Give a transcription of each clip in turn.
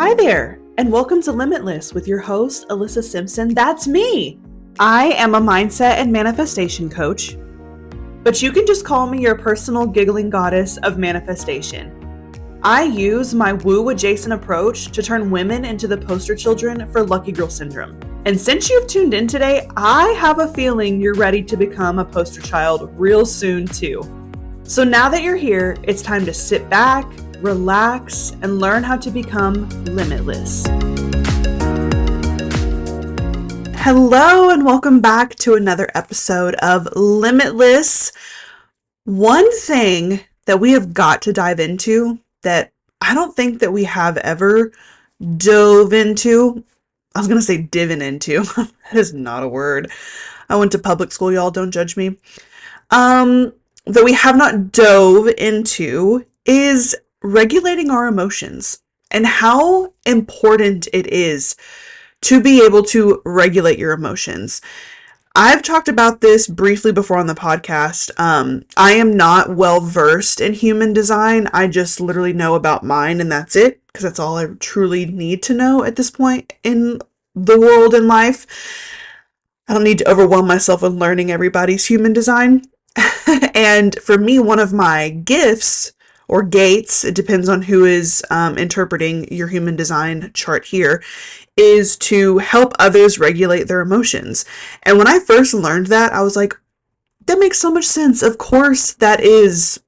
Hi there, and welcome to Limitless with your host, Alyssa Simpson. That's me. I am a mindset and manifestation coach, but you can just call me your personal giggling goddess of manifestation. I use my woo-adjacent approach to turn women into the poster children for lucky girl syndrome. And since you've tuned in today, I have a feeling you're ready to become a poster child real soon too. So now that you're here, it's time to sit back, relax, and learn how to become limitless. Hello, and welcome back to another episode of Limitless. One thing that we have got to dive into that I don't think that we have ever dove into. I was going to say divin into. That is not a word. I went to public school, y'all. Don't judge me. That we have not dove into is regulating our emotions and how important it is to be able to regulate your emotions. I've talked about this briefly before on the podcast. I am not well versed in human design. I just literally know about mine, and that's it, because that's all I truly need to know at this point in the world and life. I don't need to overwhelm myself with learning everybody's human design. And for me, one of my gifts or gates, it depends on who is interpreting your human design chart here, is to help others regulate their emotions. And when I first learned that, I was like, that makes so much sense. Of course, that is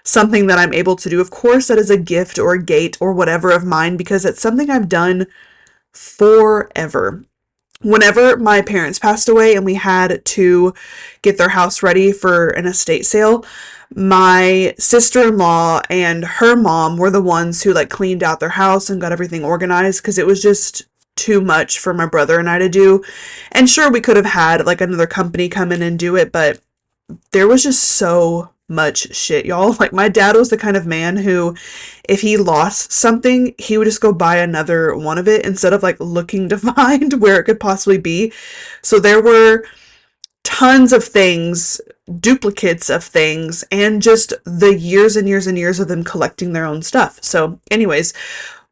something that I'm able to do. Of course, that is a gift or a gate or whatever of mine, because it's something I've done forever. Whenever my parents passed away and we had to get their house ready for an estate sale, my sister-in-law and her mom were the ones who cleaned out their house and got everything organized, because it was just too much for my brother and I to do. And sure, we could have had another company come in and do it, but there was just so much shit, y'all. My dad was the kind of man who, if he lost something, he would just go buy another one of it instead of looking to find where it could possibly be. So there were tons of things, duplicates of things, and just the years and years and years of them collecting their own stuff. So anyways,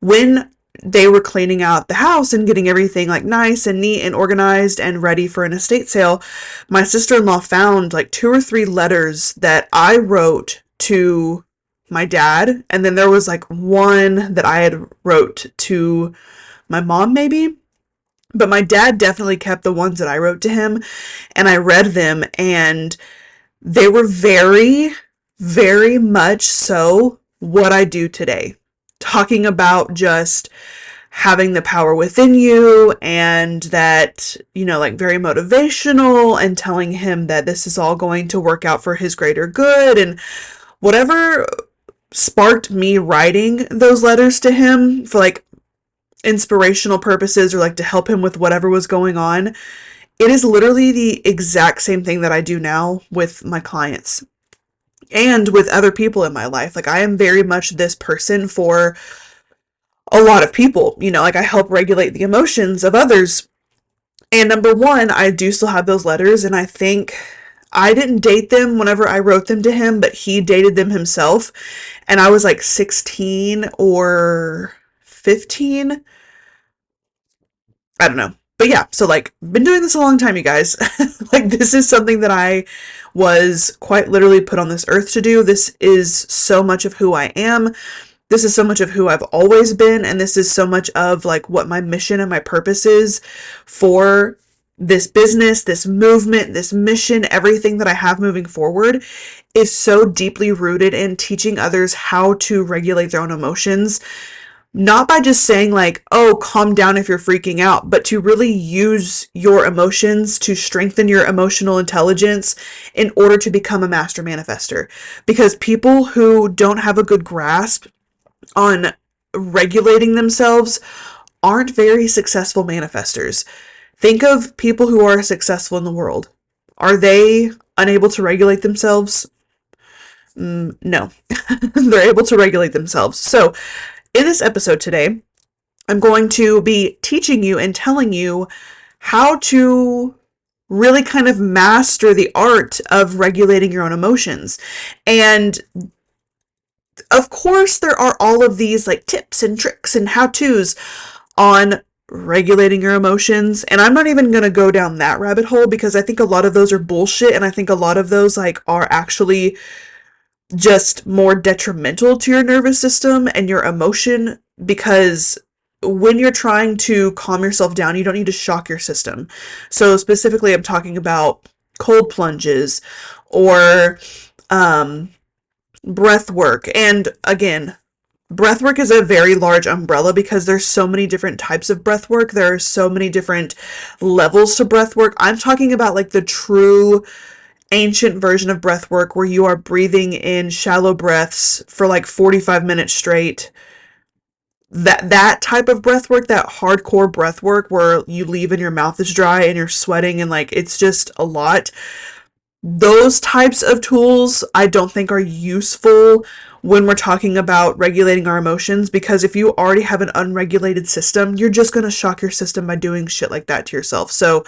when they were cleaning out the house and getting everything nice and neat and organized and ready for an estate sale, my sister-in-law found 2 or 3 letters that I wrote to my dad, and then there was one that I had wrote to my mom maybe. But my dad definitely kept the ones that I wrote to him, and I read them, and they were very, very much so what I do today. Talking about just having the power within you, and that, very motivational, and telling him that this is all going to work out for his greater good, and whatever sparked me writing those letters to him for inspirational purposes, or to help him with whatever was going on. It is literally the exact same thing that I do now with my clients and with other people in my life. I am very much this person for a lot of people, I help regulate the emotions of others. And number one, I do still have those letters, and I think I didn't date them whenever I wrote them to him, but he dated them himself, and I was 16 or 15. I don't know. But yeah, so been doing this a long time, you guys. This is something that I was quite literally put on this earth to do. This is so much of who I am. This is so much of who I've always been, and this is so much of what my mission and my purpose is for this business, this movement, this mission, everything that I have moving forward is so deeply rooted in teaching others how to regulate their own emotions. Not by just saying oh, calm down if you're freaking out, but to really use your emotions to strengthen your emotional intelligence in order to become a master manifester. Because people who don't have a good grasp on regulating themselves aren't very successful manifestors. Think of people who are successful in the world. Are they unable to regulate themselves? No. They're able to regulate themselves. So in this episode today, I'm going to be teaching you and telling you how to really kind of master the art of regulating your own emotions. And of course, there are all of these like tips and tricks and how-tos on regulating your emotions. And I'm not even going to go down that rabbit hole because I think a lot of those are bullshit. And I think a lot of those like are actually just more detrimental to your nervous system and your emotion, because when you're trying to calm yourself down, you don't need to shock your system. So specifically, I'm talking about cold plunges or breath work. And again, breath work is a very large umbrella because there's so many different types of breath work. There are so many different levels to breath work. I'm talking about like the true ancient version of breath work where you are breathing in shallow breaths for like 45 minutes straight. That type of breath work, that hardcore breath work where you leave and your mouth is dry and you're sweating and like it's just a lot. Those types of tools I don't think are useful when we're talking about regulating our emotions, because if you already have an unregulated system, you're just going to shock your system by doing shit like that to yourself. So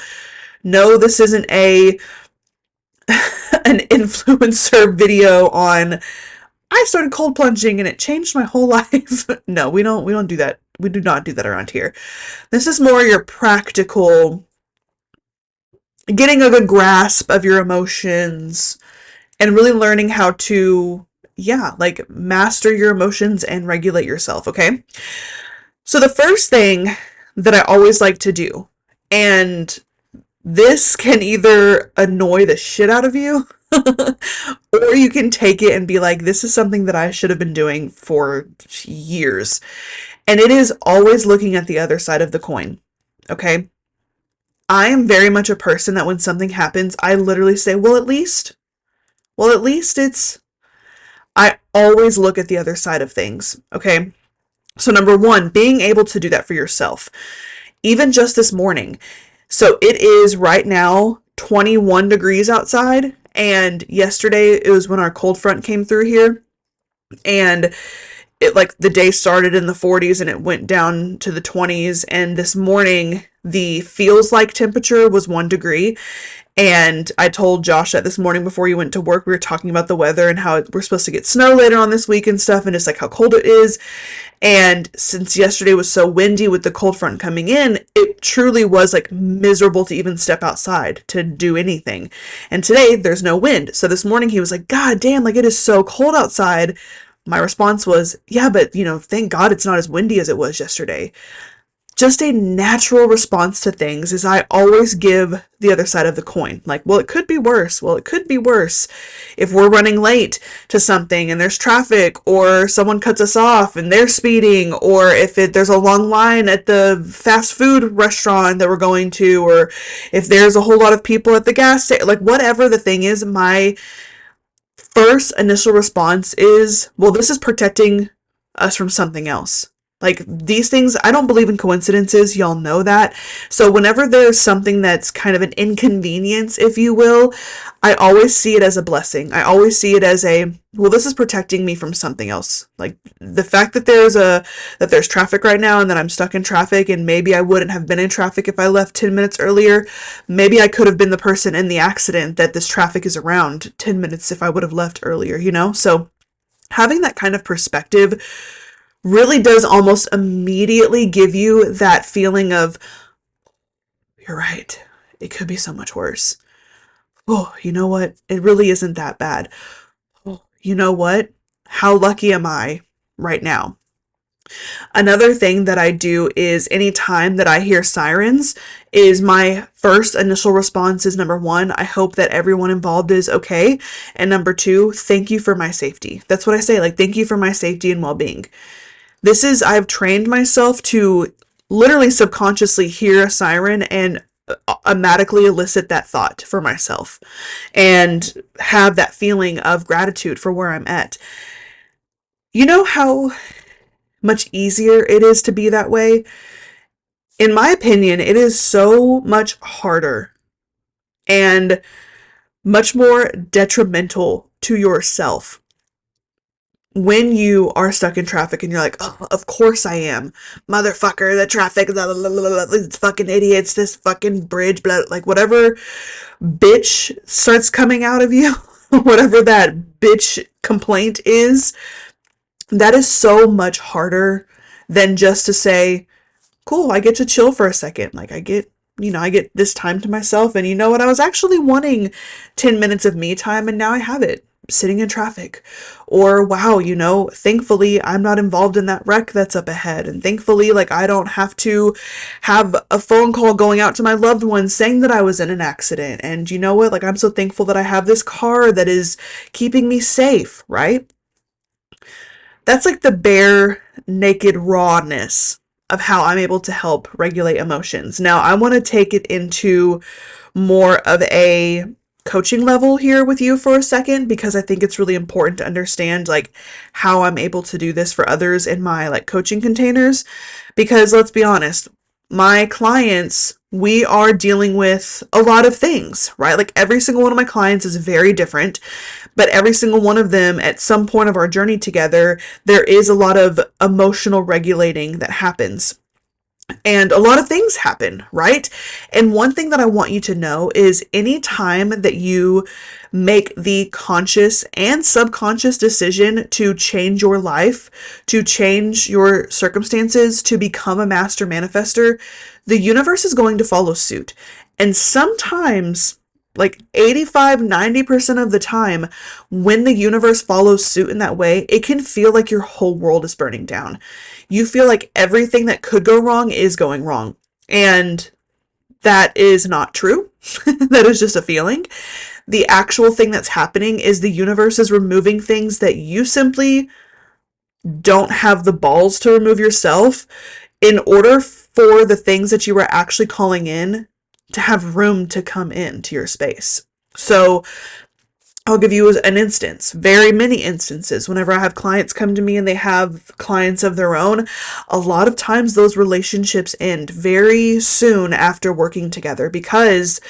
no, this isn't an influencer video on I started cold plunging and it changed my whole life. No, we don't do that. We do not do that around here. This is more your practical getting a good grasp of your emotions and really learning how to like master your emotions and regulate yourself, okay? So the first thing that I always like to do, and this can either annoy the shit out of you or you can take it and be like, this is something that I should have been doing for years. And it is always looking at the other side of the coin. Okay. I am very much a person that when something happens, I literally say, well, at least I always look at the other side of things. Okay. So number one, being able to do that for yourself, even just this morning. So it is right now 21 degrees outside. And yesterday it was when our cold front came through here. And it like the day started in the 40s and it went down to the 20s. And this morning the feels like temperature was 1 degree. And I told Josh that this morning before he went to work, we were talking about the weather and how we're supposed to get snow later on this week and stuff. And just like how cold it is. And since yesterday was so windy with the cold front coming in, it truly was like miserable to even step outside to do anything. And today there's no wind. So this morning he was like, God damn, like it is so cold outside. My response was, yeah, but thank God it's not as windy as it was yesterday. Just a natural response to things is I always give the other side of the coin. Like, well, it could be worse. Well, it could be worse if we're running late to something and there's traffic, or someone cuts us off and they're speeding, or if there's a long line at the fast food restaurant that we're going to, or if there's a whole lot of people at the gas station, like whatever the thing is, my first initial response is, well, this is protecting us from something else. Like these things, I don't believe in coincidences. Y'all know that. So whenever there's something that's kind of an inconvenience, if you will, I always see it as a blessing. I always see it as well, this is protecting me from something else. Like the fact that there's traffic right now and that I'm stuck in traffic, and maybe I wouldn't have been in traffic if I left 10 minutes earlier. Maybe I could have been the person in the accident that this traffic is around 10 minutes if I would have left earlier, So having that kind of perspective really does almost immediately give you that feeling of, you're right, it could be so much worse. Oh, you know what? It really isn't that bad. Oh, you know what? How lucky am I right now? Another thing that I do is anytime that I hear sirens, is my first initial response is number one, I hope that everyone involved is okay. And number two, thank you for my safety. That's what I say, like, thank you for my safety and well-being. I've trained myself to literally subconsciously hear a siren and automatically elicit that thought for myself and have that feeling of gratitude for where I'm at. You know how much easier it is to be that way? In my opinion, it is so much harder and much more detrimental to yourself when you are stuck in traffic and you're like, oh, of course I am. Motherfucker, the traffic, blah, blah, blah, blah, these fucking idiots, this fucking bridge, blah, like whatever bitch starts coming out of you, whatever that bitch complaint is, That is so much harder than just to say, cool, I get to chill for a second. Like I get this time to myself. And you know what? I was actually wanting 10 minutes of me time and now I have it sitting in traffic. Or wow, thankfully I'm not involved in that wreck that's up ahead. And thankfully, like I don't have to have a phone call going out to my loved ones saying that I was in an accident. And you know what? Like I'm so thankful that I have this car that is keeping me safe, right? That's like the bare, naked rawness of how I'm able to help regulate emotions. Now, I want to take it into more of a coaching level here with you for a second because I think it's really important to understand like how I'm able to do this for others in my like coaching containers, because let's be honest, my clients, we are dealing with a lot of things, right? Like every single one of my clients is very different, but every single one of them at some point of our journey together, there is a lot of emotional regulating that happens. And a lot of things happen, right? And one thing that I want you to know is anytime that you make the conscious and subconscious decision to change your life, to change your circumstances, to become a master manifester, the universe is going to follow suit. And sometimes, like 85-90% of the time, when the universe follows suit in that way, it can feel like your whole world is burning down. You feel like everything that could go wrong is going wrong. And that is not true. That is just a feeling. The actual thing that's happening is the universe is removing things that you simply don't have the balls to remove yourself in order for the things that you were actually calling in to have room to come into your space. So I'll give you an instance, very many instances. Whenever I have clients come to me and they have clients of their own, a lot of times those relationships end very soon after working together because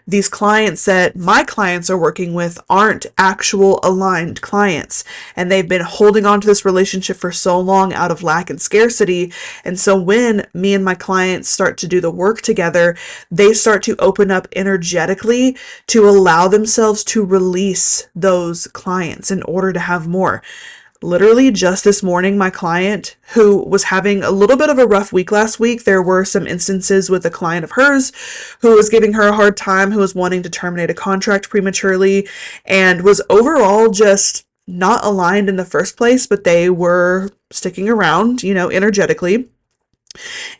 these clients that my clients are working with aren't actual aligned clients. And they've been holding on to this relationship for so long out of lack and scarcity. And so when me and my clients start to do the work together, they start to open up energetically to allow themselves to release those clients in order to have more. Literally just this morning, my client who was having a little bit of a rough week last week, there were some instances with a client of hers who was giving her a hard time, who was wanting to terminate a contract prematurely and was overall just not aligned in the first place, but they were sticking around, energetically.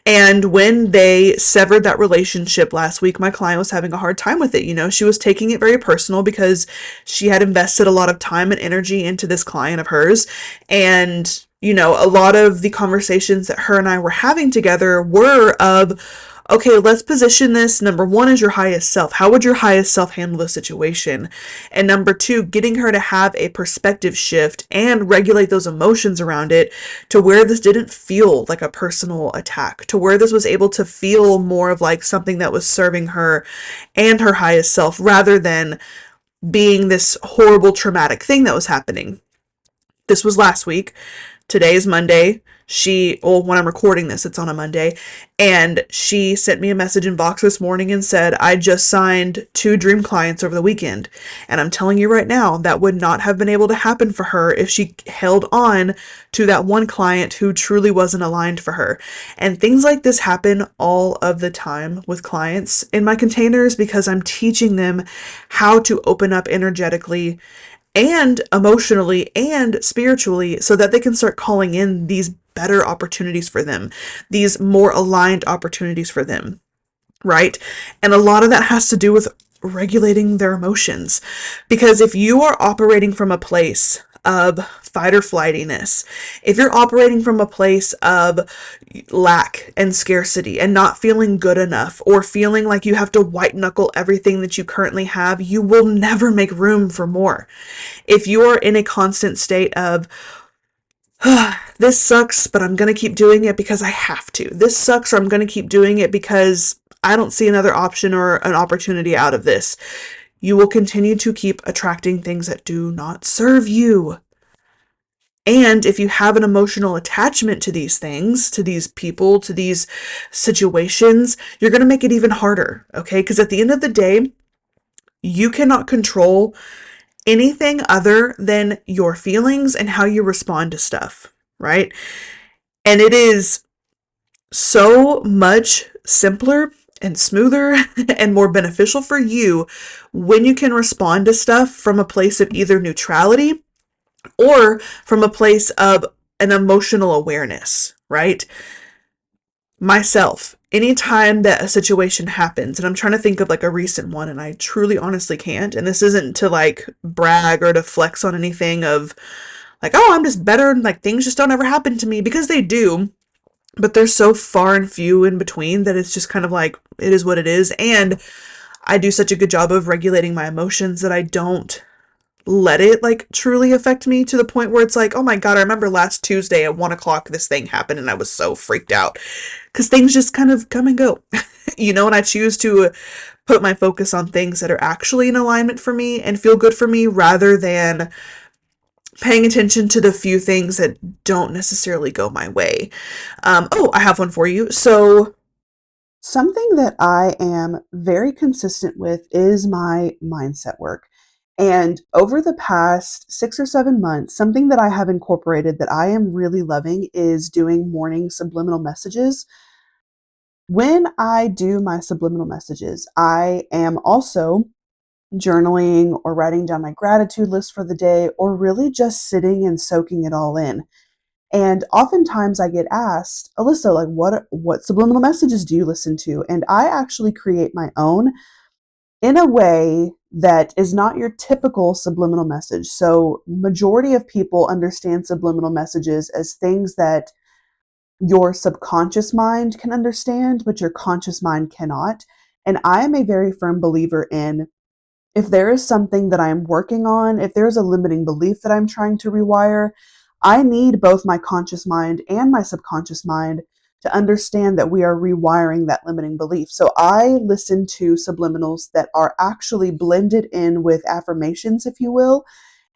And when they severed that relationship last week, my client was having a hard time with it. She was taking it very personal because she had invested a lot of time and energy into this client of hers. And, a lot of the conversations that her and I were having together were of, okay, let's position this. Number one is your highest self. How would your highest self handle the situation? And number two, getting her to have a perspective shift and regulate those emotions around it to where this didn't feel like a personal attack, to where this was able to feel more of like something that was serving her and her highest self rather than being this horrible traumatic thing that was happening. This was last week. Today is Monday. When I'm recording this, it's on a Monday. And she sent me a message in Vox this morning and said, I just signed 2 dream clients over the weekend. And I'm telling you right now, that would not have been able to happen for her if she held on to that one client who truly wasn't aligned for her. And things like this happen all of the time with clients in my containers because I'm teaching them how to open up energetically and emotionally and spiritually so that they can start calling in these better opportunities for them, these more aligned opportunities for them, right? And a lot of that has to do with regulating their emotions. Because if you are operating from a place of fight or flightiness, if you're operating from a place of lack and scarcity and not feeling good enough or feeling like you have to white knuckle everything that you currently have, you will never make room for more. If you are in a constant state of, this sucks, but I'm going to keep doing it because I have to. This sucks, or I'm going to keep doing it because I don't see another option or an opportunity out of this. You will continue to keep attracting things that do not serve you. And if you have an emotional attachment to these things, to these people, to these situations, you're going to make it even harder, okay? Because at the end of the day, you cannot control anything other than your feelings and how you respond to stuff. right? And it is so much simpler and smoother and more beneficial for you when you can respond to stuff from a place of either neutrality or from a place of an emotional awareness, right? Myself, anytime that a situation happens, and I'm trying to think of like a recent one, and I truly honestly can't, and this isn't to like brag or to flex on anything of like, oh, I'm just better and like things just don't ever happen to me, because they do, but they're so far and few in between that it's just kind of like, it is what it is. And I do such a good job of regulating my emotions that I don't let it like truly affect me to the point where it's like, oh my God, I remember last Tuesday at 1 o'clock this thing happened and I was so freaked out, because things just kind of come and go, and I choose to put my focus on things that are actually in alignment for me and feel good for me, rather than paying attention to the few things that don't necessarily go my way. I have one for you. So something that I am very consistent with is my mindset work. And over the past 6 or 7 months, something that I have incorporated that I am really loving is doing morning subliminal messages. When I do my subliminal messages, I am also journaling or writing down my gratitude list for the day, or really just sitting and soaking it all in. And oftentimes I get asked, Alyssa, like what subliminal messages do you listen to? And I actually create my own in a way that is not your typical subliminal message. So majority of people understand subliminal messages as things that your subconscious mind can understand, but your conscious mind cannot. And I am a very firm believer in, if there is something that I'm working on, if there's a limiting belief that I'm trying to rewire, I need both my conscious mind and my subconscious mind to understand that we are rewiring that limiting belief. So I listen to subliminals that are actually blended in with affirmations, if you will,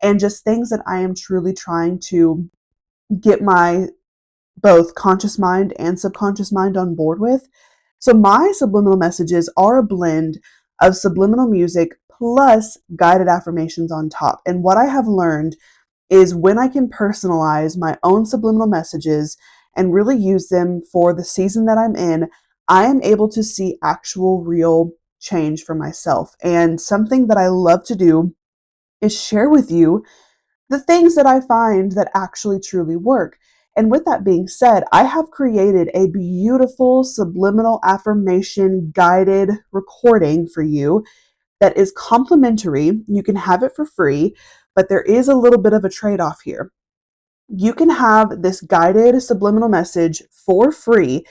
and just things that I am truly trying to get my both conscious mind and subconscious mind on board with. So my subliminal messages are a blend of subliminal music plus guided affirmations on top. And what I have learned is, when I can personalize my own subliminal messages and really use them for the season that I'm in, I am able to see actual real change for myself. And something that I love to do is share with you the things that I find that actually truly work. And with that being said, I have created a beautiful subliminal affirmation guided recording for you that is complimentary. You can have it for free, but there is a little bit of a trade-off here. You can have this guided subliminal message for free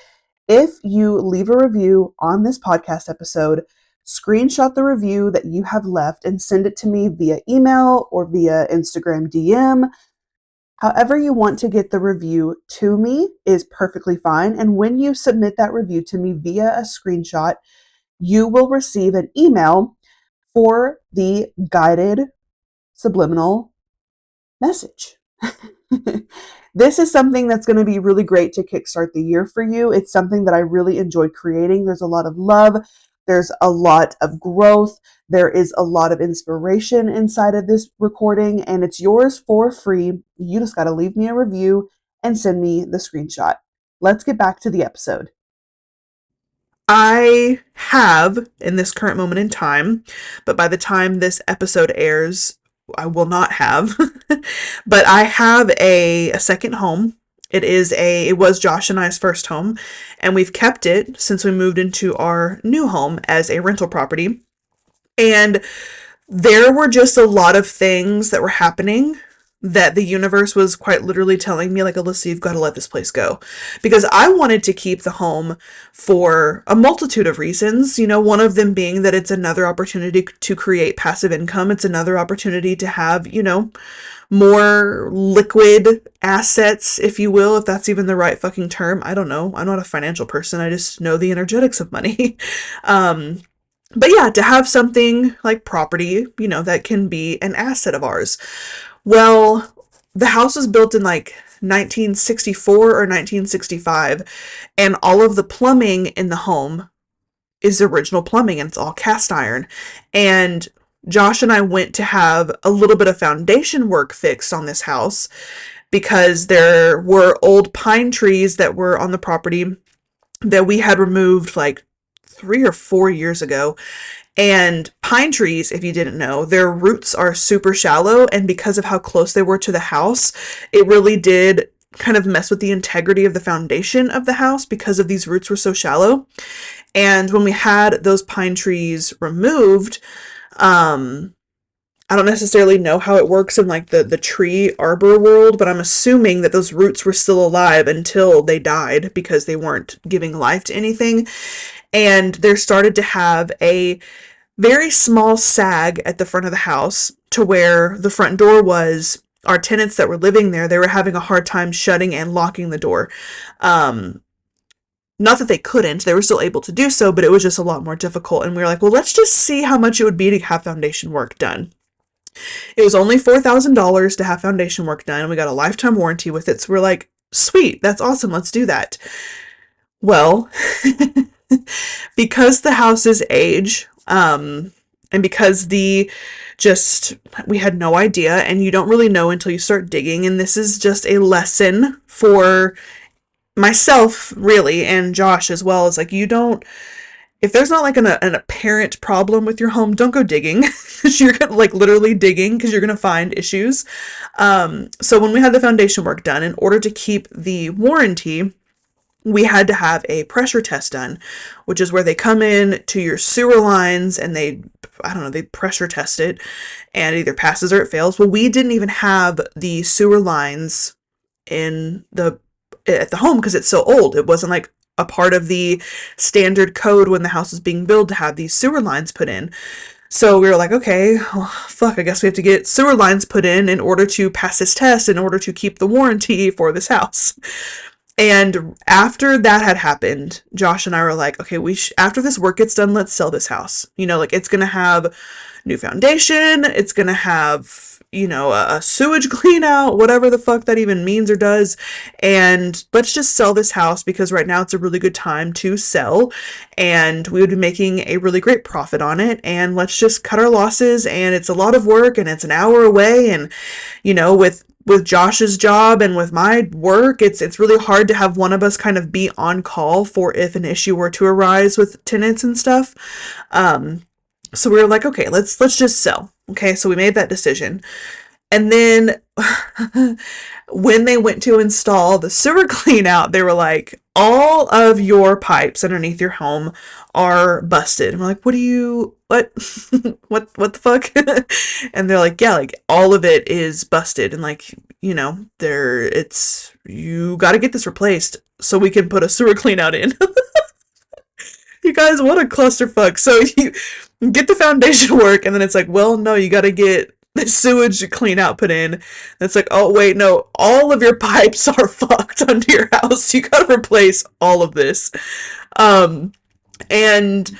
if you leave a review on this podcast episode, screenshot the review that you have left and send it to me via email or via Instagram DM. However you want to get the review to me is perfectly fine. And when you submit that review to me via a screenshot, you will receive an email for the guided subliminal message. This is something that's going to be really great to kickstart the year for you. It's something that I really enjoy creating. There's a lot of love. There's a lot of growth. There is a lot of inspiration inside of this recording, and it's yours for free. You just got to leave me a review and send me the screenshot. Let's get back to the episode. I have in this current moment in time, but by the time this episode airs, I will not have. But I have a second home. It was Josh and I's first home, and we've kept it since we moved into our new home as a rental property. And there were just a lot of things that were happening that the universe was quite literally telling me, like, Alyssa, you've got to let this place go. Because I wanted to keep the home for a multitude of reasons, one of them being that it's another opportunity to create passive income. It's another opportunity to have, more liquid assets, if you will, if that's even the right fucking term. I don't know. I'm not a financial person. I just know the energetics of money. But yeah, to have something like property, that can be an asset of ours. Well, the house was built in like 1964 or 1965, and all of the plumbing in the home is original plumbing, and it's all cast iron. And Josh and I went to have a little bit of foundation work fixed on this house because there were old pine trees that were on the property that we had removed like 3 or 4 years ago. And pine trees, if you didn't know, their roots are super shallow, and because of how close they were to the house, it really did kind of mess with the integrity of the foundation of the house because of these roots were so shallow. And when we had those pine trees removed, I don't necessarily know how it works in like the tree arbor world, but I'm assuming that those roots were still alive until they died because they weren't giving life to anything. And there started to have a very small sag at the front of the house to where the front door was. Our tenants that were living there, they were having a hard time shutting and locking the door. Not that they couldn't, they were still able to do so, but it was just a lot more difficult. And we were like, well, let's just see how much it would be to have foundation work done. It was only $4,000 to have foundation work done, and we got a lifetime warranty with it. So we're like, sweet, that's awesome, let's do that. Well, because the house's age, and because we had no idea, and you don't really know until you start digging, and this is just a lesson for myself, really, and Josh as well, is like, if there's not like an apparent problem with your home, don't go digging, because you're gonna like literally digging because you're gonna find issues. So when we had the foundation work done, in order to keep the warranty, we had to have a pressure test done, which is where they come in to your sewer lines and they pressure test it, and it either passes or it fails. Well, we didn't even have the sewer lines at the home because it's so old. It wasn't like a part of the standard code when the house was being built to have these sewer lines put in. So we were like, okay, well, fuck, I guess we have to get sewer lines put in order to pass this test, in order to keep the warranty for this house. And after that had happened, Josh and I were like, okay, after this work gets done, let's sell this house. Like it's going to have new foundation. It's going to have, a sewage clean out, whatever the fuck that even means or does. And let's just sell this house because right now it's a really good time to sell. And we would be making a really great profit on it. And let's just cut our losses. And it's a lot of work and it's an hour away. And, with Josh's job and with my work, it's really hard to have one of us kind of be on call for if an issue were to arise with tenants and stuff. So we were like, okay, let's just sell. Okay, so we made that decision. And then when they went to install the sewer clean out, they were like, all of your pipes underneath your home are busted. And we're like, what? What the fuck? And they're like, yeah, like all of it is busted. And like, you got to get this replaced so we can put a sewer clean out in. You guys, what a clusterfuck. So you get the foundation work, and then it's like, well, no, you got to get the sewage clean out put in. It's like, oh, wait, no, all of your pipes are fucked under your house. You got to replace all of this. And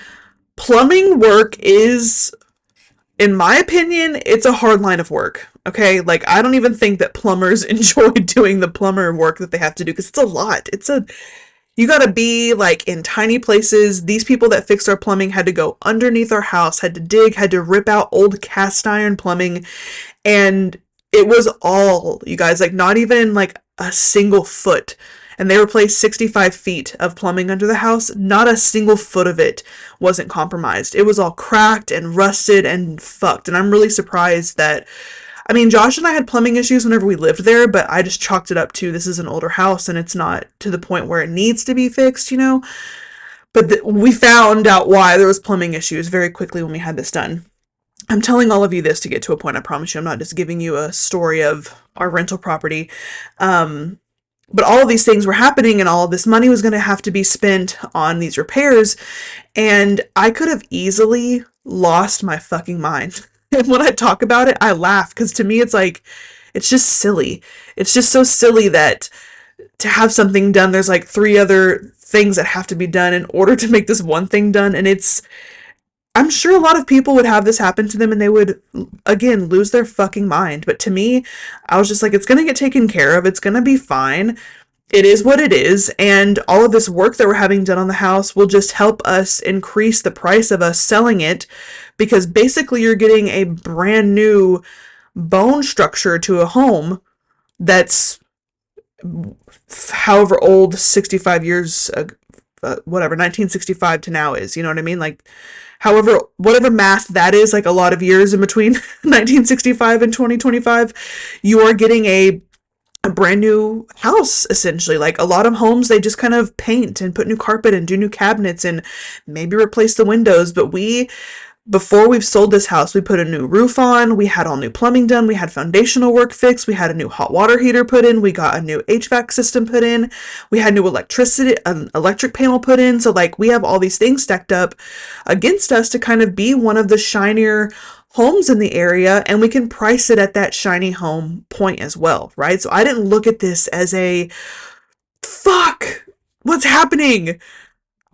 plumbing work is, in my opinion, it's a hard line of work. Okay, like I don't even think that plumbers enjoy doing the plumber work that they have to do because it's a lot. You gotta be like in tiny places. These people that fixed our plumbing had to go underneath our house, had to dig, had to rip out old cast iron plumbing. And it was all, you guys, like not even like a single foot. And they replaced 65 feet of plumbing under the house. Not a single foot of it wasn't compromised. It was all cracked and rusted and fucked. And I'm really surprised that, Josh and I had plumbing issues whenever we lived there, but I just chalked it up to this is an older house and it's not to the point where it needs to be fixed, But we found out why there was plumbing issues very quickly when we had this done. I'm telling all of you this to get to a point, I promise you. I'm not just giving you a story of our rental property. But all of these things were happening and all of this money was going to have to be spent on these repairs. And I could have easily lost my fucking mind. And when I talk about it, I laugh because to me, it's like, it's just silly. It's just so silly that to have something done, there's like 3 other things that have to be done in order to make this one thing done. And I'm sure a lot of people would have this happen to them and they would, again, lose their fucking mind. But to me, I was just like, it's going to get taken care of. It's going to be fine. It is what it is. And all of this work that we're having done on the house will just help us increase the price of us selling it, because basically you're getting a brand new bone structure to a home that's however old 65 years, whatever, 1965 to now is, you know what I mean? Like, however, whatever math that is, like a lot of years in between 1965 and 2025, you are getting a brand new house essentially. Like a lot of homes, they just kind of paint and put new carpet and do new cabinets and maybe replace the windows. But before we've sold this house, we put a new roof on, we had all new plumbing done, we had foundational work fixed, we had a new hot water heater put in, we got a new HVAC system put in, we had new an electric panel put in. So like we have all these things stacked up against us to kind of be one of the shinier homes in the area, and we can price it at that shiny home point as well, right? So I didn't look at this as a fuck, what's happening?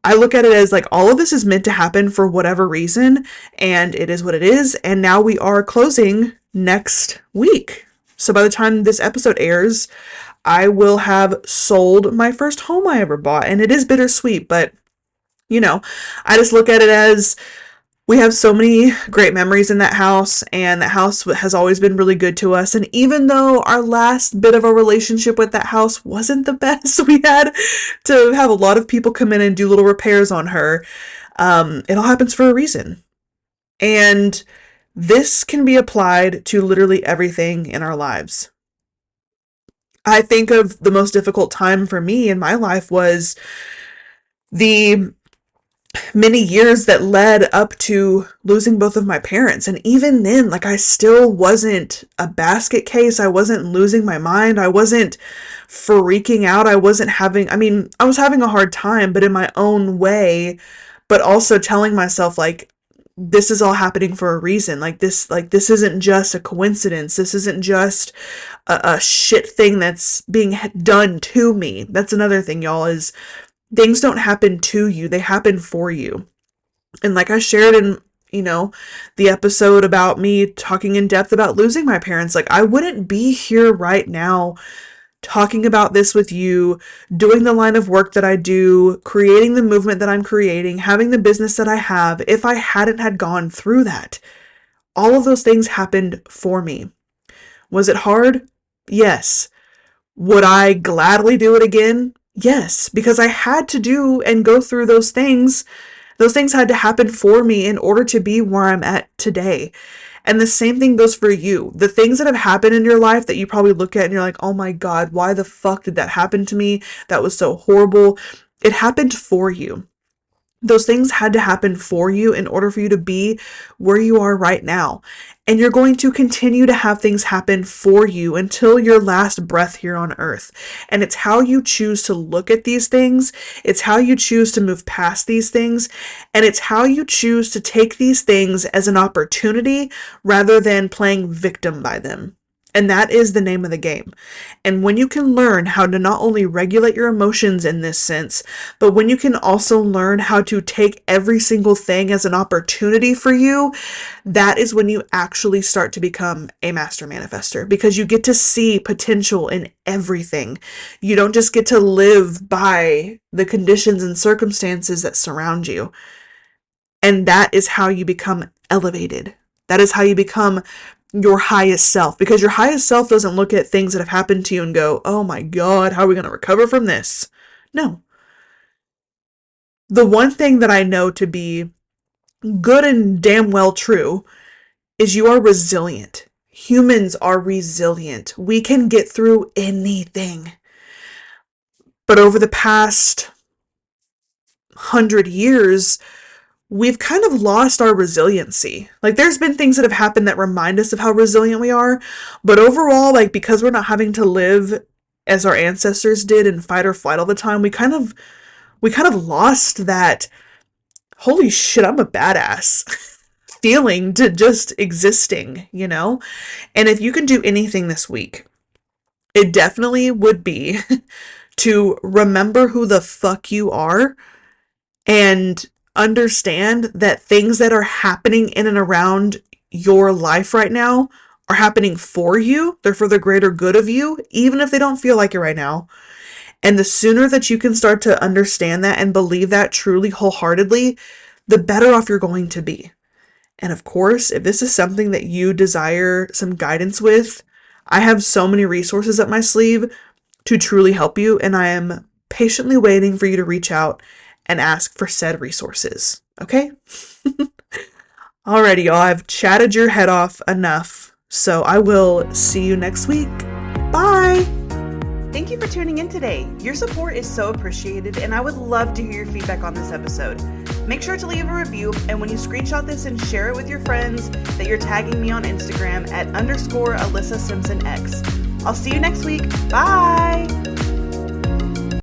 I look at it as like all of this is meant to happen for whatever reason, and it is what it is. And now we are closing next week. So by the time this episode airs, I will have sold my first home I ever bought. And it is bittersweet, but I just look at it as we have so many great memories in that house, and that house has always been really good to us. And even though our last bit of a relationship with that house wasn't the best, we had to have a lot of people come in and do little repairs on her. It all happens for a reason. And this can be applied to literally everything in our lives. I think of the most difficult time for me in my life was the many years that led up to losing both of my parents. And even then, like, I still wasn't a basket case. I wasn't losing my mind. I wasn't freaking out. I was having a hard time, but in my own way, but also telling myself, like, this is all happening for a reason. This isn't just a coincidence. This isn't just a shit thing that's being done to me. That's another thing, y'all, is things don't happen to you, they happen for you. And like I shared in, the episode about me talking in depth about losing my parents, like I wouldn't be here right now talking about this with you, doing the line of work that I do, creating the movement that I'm creating, having the business that I have, if I hadn't had gone through that. All of those things happened for me. Was it hard? Yes. Would I gladly do it again? Yes, because I had to do and go through those things. Those things had to happen for me in order to be where I'm at today. And the same thing goes for you. The things that have happened in your life that you probably look at and you're like, oh my God, why the fuck did that happen to me? That was so horrible. It happened for you. Those things had to happen for you in order for you to be where you are right now. And you're going to continue to have things happen for you until your last breath here on earth. And it's how you choose to look at these things. It's how you choose to move past these things. And it's how you choose to take these things as an opportunity rather than playing victim by them. And that is the name of the game. And when you can learn how to not only regulate your emotions in this sense, but when you can also learn how to take every single thing as an opportunity for you, that is when you actually start to become a master manifester, because you get to see potential in everything. You don't just get to live by the conditions and circumstances that surround you. And that is how you become elevated. That is how you become your highest self, because your highest self doesn't look at things that have happened to you and go, oh my God, how are we going to recover from this? No. The one thing that I know to be good and damn well true is you are resilient. Humans are resilient. We can get through anything. But over the past 100 years, we've kind of lost our resiliency. Like, there's been things that have happened that remind us of how resilient we are, but overall, like, because we're not having to live as our ancestors did in fight or flight all the time, we kind of lost that holy shit, I'm a badass feeling to just existing, And if you can do anything this week, it definitely would be to remember who the fuck you are and understand that things that are happening in and around your life right now are happening for you. They're for the greater good of you, even if they don't feel like it right now. And the sooner that you can start to understand that and believe that truly wholeheartedly, the better off you're going to be. And of course, if this is something that you desire some guidance with, I have so many resources up my sleeve. to truly help you, and I am patiently waiting for you to reach out and ask for said resources. Okay? Alrighty, y'all. I've chatted your head off enough, so I will see you next week. Bye! Thank you for tuning in today. Your support is so appreciated, and I would love to hear your feedback on this episode. Make sure to leave a review, and when you screenshot this and share it with your friends, that you're tagging me on Instagram at _Alyssa Simpson X. I'll see you next week. Bye!